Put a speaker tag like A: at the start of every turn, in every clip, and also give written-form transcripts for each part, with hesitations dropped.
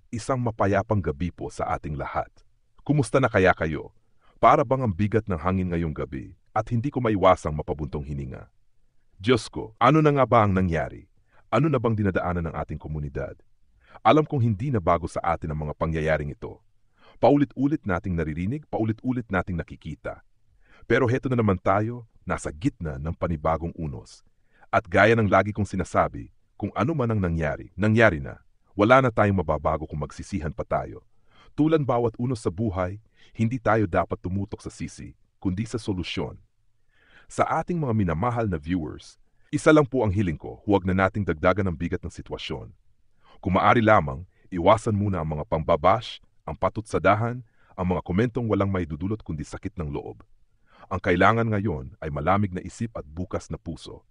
A: Isang mapayapang gabi po sa ating lahat. Kumusta na kaya kayo? Para bang ang bigat ng hangin ngayong gabi at hindi ko maiwasang mapabuntong hininga. Diyos ko, ano na nga ba ang nangyari? Ano na bang dinadaanan ng ating komunidad? Alam kong hindi na bago sa atin ang mga pangyayaring ito. Paulit-ulit nating naririnig, paulit-ulit nating nakikita. Pero heto na naman tayo, nasa gitna ng panibagong unos. At gaya ng lagi kong sinasabi, kung ano man ang nangyari, nangyari na. Wala na tayong mababago kung magsisihan pa tayo. Tulan bawat unos sa buhay, hindi tayo dapat tumutok sa sisi, kundi sa solusyon. Sa ating mga minamahal na viewers, isa lang po ang hiling ko, huwag na nating dagdagan ng bigat ng sitwasyon. Kung maaari lamang, iwasan muna ang mga pambabash, ang patutsadahan, ang mga komentong walang maidudulot kundi sakit ng loob. Ang kailangan ngayon ay malamig na isip at bukas na puso.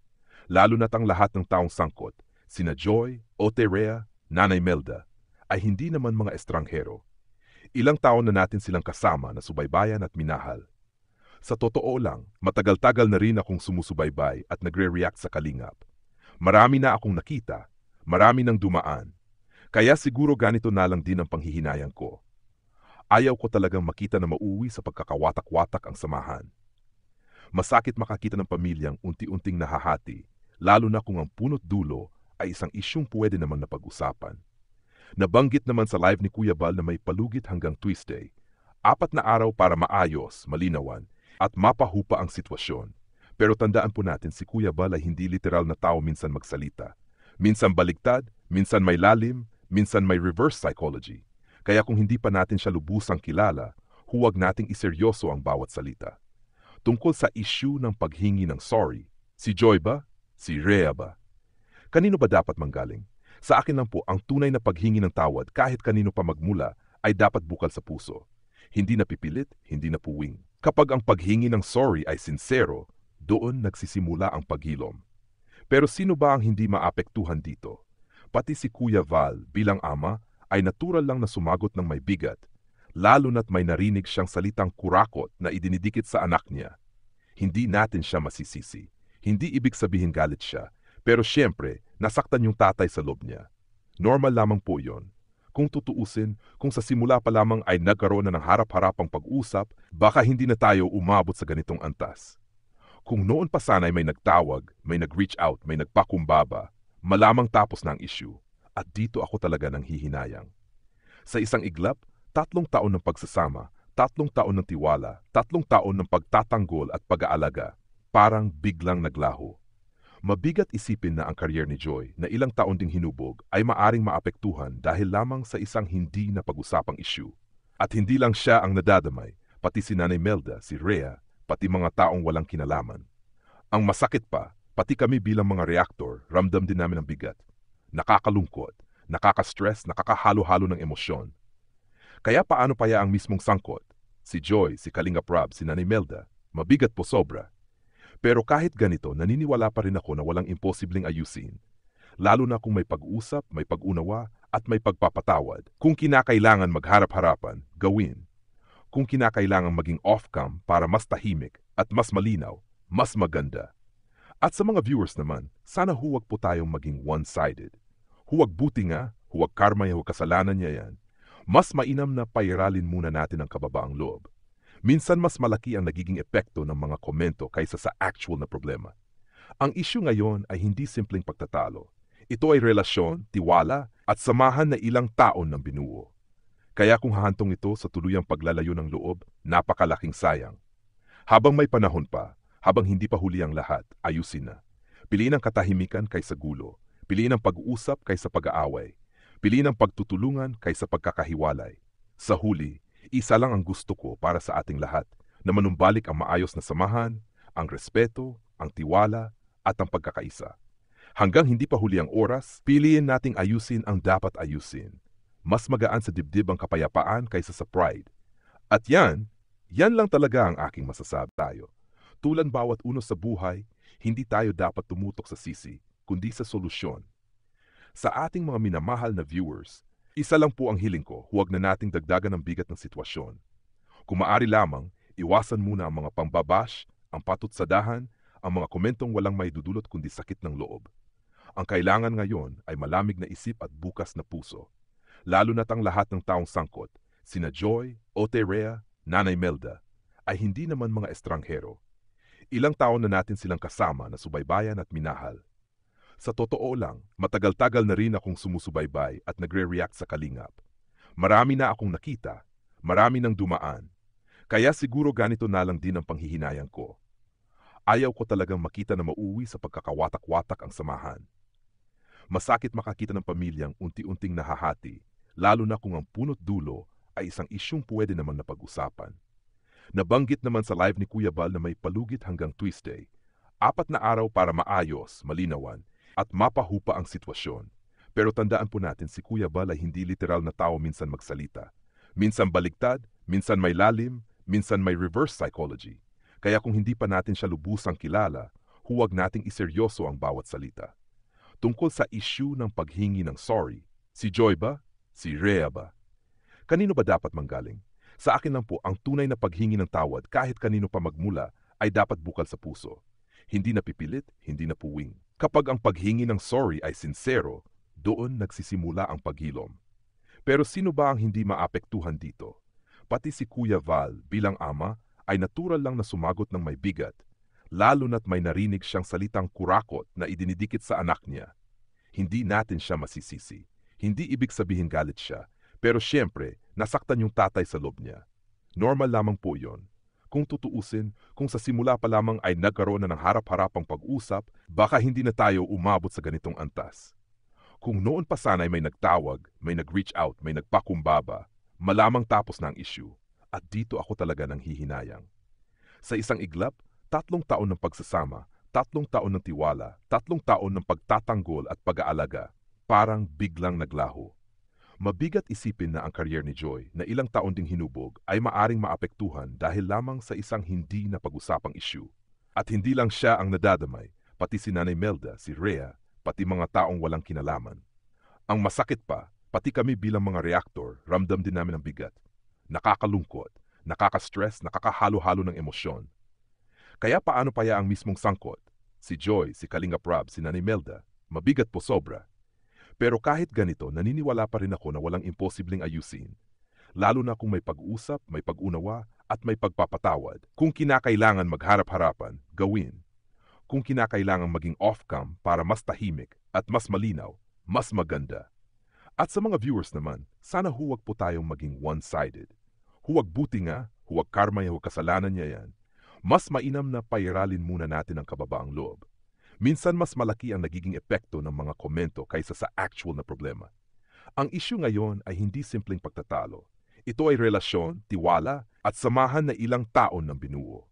A: Lalo na't ang lahat ng taong sangkot, sina Joy, Ote Rhea, Nanay Melda, ay hindi naman mga estranghero. Ilang taon na natin silang kasama na subaybayan at minahal. Sa totoo lang, matagal-tagal na rin akong sumusubaybay at nagre-react sa Kalingap. Marami na akong nakita, marami nang dumaan. Kaya siguro ganito na lang din ang panghihinayang ko. Ayaw ko talagang makita na mauwi sa pagkakawatak-watak ang samahan. Masakit makakita ng pamilyang unti-unting nahahati, lalo na kung ang punot dulo ay isang isyung pwede naman na pag-usapan. Nabanggit naman sa live ni Kuya Bal na may palugit hanggang Tuesday, 4 na araw para maayos, malinawan, at mapahupa ang sitwasyon. Pero tandaan po natin si Kuya Bal ay hindi literal na tao minsan magsalita. Minsan baligtad, minsan may lalim, minsan may reverse psychology. Kaya kung hindi pa natin siya lubusang kilala, huwag nating iseryoso ang bawat salita. Tungkol sa issue ng paghingi ng sorry, si Joy ba? Si Rhea ba? Kanino ba dapat manggaling? Sa akin lang po, ang tunay na paghingi ng tawad kahit kanino pa magmula ay dapat bukal sa puso. Hindi napipilit, hindi na puwing. Kapag ang paghingi ng sorry ay sincero, doon nagsisimula ang paghilom. Pero sino ba ang hindi maapektuhan dito? Pati si Kuya Val bilang ama ay natural lang na sumagot ng may bigat, lalo na't may narinig siyang salitang kurakot na idinidikit sa anak niya. Hindi natin siya masisisi. Hindi ibig sabihin galit siya, pero siyempre, nasaktan yung tatay sa loob niya. Normal lamang po yon. Kung tutuusin, kung sa simula pa lamang ay nagkaroon na ng harap-harapang pag-usap, baka hindi na tayo umabot sa ganitong antas. Kung noon pa sana'y may nagtawag, may nag-reach out, may nagpakumbaba, malamang tapos na ang issue. At dito ako talaga nang hihinayang. Sa isang iglap, 3 taon ng pagsasama, 3 taon ng tiwala, 3 taon ng pagtatanggol at pag-aalaga, parang biglang naglaho. Mabigat isipin na ang karyer ni Joy na ilang taon ding hinubog ay maaring maapektuhan dahil lamang sa isang hindi na pag-usapang issue. At hindi lang siya ang nadadamay, pati si Nanay Melda, si Rhea, pati mga taong walang kinalaman. Ang masakit pa, pati kami bilang mga reactor, ramdam din namin ang bigat. Nakakalungkot, nakaka-stress, nakakahalo-halo ng emosyon. Kaya paano paya ang mismong sangkot? Si Joy, si Kalingap Rob, si Nanay Melda, mabigat po sobra. Pero kahit ganito, naniniwala pa rin ako na walang imposibleng ayusin. Lalo na kung may pag-usap, may pag-unawa, at may pagpapatawad. Kung kinakailangan magharap-harapan, gawin. Kung kinakailangan maging off-cam para mas tahimik at mas malinaw, mas maganda. At sa mga viewers naman, sana huwag po tayong maging one-sided. Huwag buti nga, huwag karma niya, huwag kasalanan niya yan. Mas mainam na pairalin muna natin ang kababaang loob. Minsan mas malaki ang nagiging epekto ng mga komento kaysa sa actual na problema. Ang issue ngayon ay hindi simpleng pagtatalo. Ito ay relasyon, tiwala, at samahan na ilang taon ng binuo. Kaya kung hahantong ito sa tuluyang paglalayo ng loob, napakalaking sayang. Habang may panahon pa, habang hindi pa huli ang lahat, ayusin na. Piliin ang katahimikan kaysa gulo. Piliin ang pag-uusap kaysa pag-aaway. Piliin ang pagtutulungan kaysa pagkakahiwalay. Sa huli, isa lang ang gusto ko para sa ating lahat, na manumbalik ang maayos na samahan, ang respeto, ang tiwala, at ang pagkakaisa. Hanggang hindi pa huli ang oras, piliin nating ayusin ang dapat ayusin. Mas magaan sa dibdib ang kapayapaan kaysa sa pride. At yan lang talaga ang aking masasabi tayo. Tulan bawat unos sa buhay, hindi tayo dapat tumutok sa sisi, kundi sa solusyon. Sa ating mga minamahal na viewers, isa lang po ang hiling ko, huwag na nating dagdagan ng bigat ng sitwasyon. Kung maaari lamang, iwasan muna ang mga pambabash, ang patutsadahan, ang mga komentong walang maidudulot kundi sakit ng loob. Ang kailangan ngayon ay malamig na isip at bukas na puso. Lalo na't ang lahat ng taong sangkot, sina Joy, Ote Rhea, Nanay Melda, ay hindi naman mga estranghero. Ilang taon na natin silang kasama na subaybayan at minahal. Sa totoo lang, matagal-tagal na rin akong sumusubaybay at nagre-react sa Kalingap. Marami na akong nakita, marami nang dumaan. Kaya siguro ganito na lang din ang panghihinayang ko. Ayaw ko talagang makita na mauwi sa pagkakawatak-watak ang samahan. Masakit makakita ng pamilyang unti-unting nahahati, lalo na kung ang punot dulo ay isang isyung pwede naman na pag-usapan. Nabanggit naman sa live ni Kuya Bal na may palugit hanggang Tuesday, 4 na araw para maayos, malinawan, at mapahupa ang sitwasyon. Pero tandaan po natin si Kuya Bal ay hindi literal na tao minsan magsalita. Minsan baligtad, minsan may lalim, minsan may reverse psychology. Kaya kung hindi pa natin siya lubusang kilala, huwag nating iseryoso ang bawat salita. Tungkol sa issue ng paghingi ng sorry, si Joy ba? Si Rhea ba? Kanino ba dapat manggaling? Sa akin lang po, ang tunay na paghingi ng tawad kahit kanino pa magmula ay dapat bukal sa puso. Hindi na pipilit, hindi na puwing. Kapag ang paghingi ng sorry ay sincero, doon nagsisimula ang paghilom. Pero sino ba ang hindi maapektuhan dito? Pati si Kuya Val bilang ama ay natural lang na sumagot ng may bigat, lalo na't may narinig siyang salitang kurakot na idinidikit sa anak niya. Hindi natin siya masisisi. Hindi ibig sabihin galit siya, pero siyempre, nasaktan yung tatay sa loob niya. Normal lamang po yon. Kung tutuusin, kung sa simula pa lamang ay nagkaroon na ng harap-harapang pag-usap, baka hindi na tayo umabot sa ganitong antas. Kung noon pa sana ay may nagtawag, may nag-reach out, may nagpakumbaba, malamang tapos na ang issue. At dito ako talaga nang hihinayang. Sa isang iglap, 3 taon ng pagsasama, 3 taon ng tiwala, 3 taon ng pagtatanggol at pag-aalaga, parang biglang naglaho. Mabigat isipin na ang karyer ni Joy na ilang taon ding hinubog ay maaring maapektuhan dahil lamang sa isang hindi na pag-usapang issue. At hindi lang siya ang nadadamay, pati si Nanay Melda, si Rhea, pati mga taong walang kinalaman. Ang masakit pa, pati kami bilang mga reactor, ramdam din namin ang bigat. Nakakalungkot, nakaka-stress, nakakahalo-halo ng emosyon. Kaya paano pa ang mismong sangkot? Si Joy, si Kalingap Rob, si Nanay Melda, mabigat po sobra. Pero kahit ganito, naniniwala pa rin ako na walang imposibleng ayusin. Lalo na kung may pag-usap, may pag-unawa, at may pagpapatawad. Kung kinakailangan magharap-harapan, gawin. Kung kinakailangan maging off-cam para mas tahimik at mas malinaw, mas maganda. At sa mga viewers naman, sana huwag po tayong maging one-sided. Huwag buti nga, huwag karma niya, huwag kasalanan niya yan. Mas mainam na pairalin muna natin ang kababaang loob. Minsan mas malaki ang nagiging epekto ng mga komento kaysa sa actual na problema. Ang issue ngayon ay hindi simpleng pagtatalo. Ito ay relasyon, tiwala, at samahan na ilang taon ng binuo.